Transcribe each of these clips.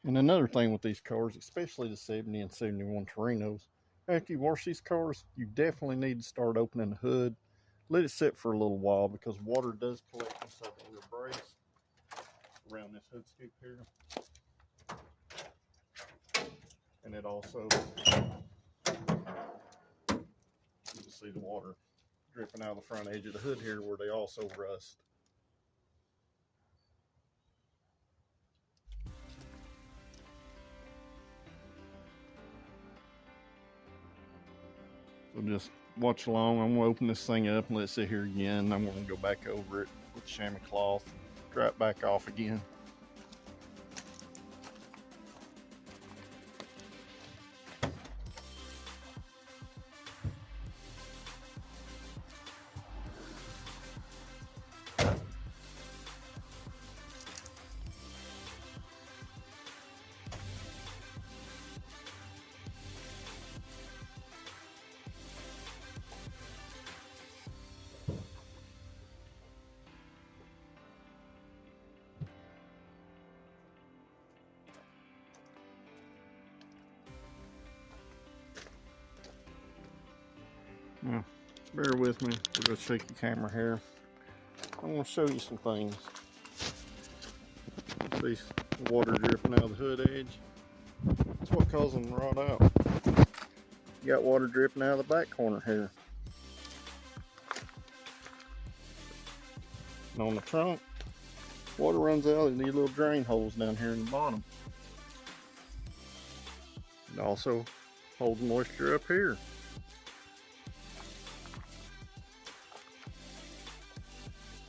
And another thing with these cars, especially the 70 and 71 Torinos, after you wash these cars, you definitely need to start opening the hood. Let it sit for a little while because water does collect inside the inner brakes around this hood scoop here. And it also, you can see the water dripping out of the front edge of the hood here where they also rust. So just watch along. I'm gonna open this thing up and let it sit here again. I'm gonna go back over it with chamois cloth, dry it back off again. Now, bear with me. We're going to shake the camera here. I'm going to show you some things. See the water dripping out of the hood edge. That's what causes them to rot out. You got water dripping out of the back corner here. And on the trunk, water runs out of these little drain holes down here in the bottom. It also holds moisture up here.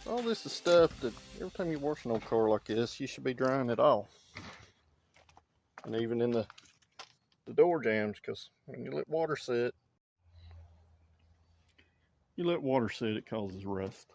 All this is stuff that every time you wash an old car like this, you should be drying it off. And even in the door jambs, because when you let water sit, it causes rust.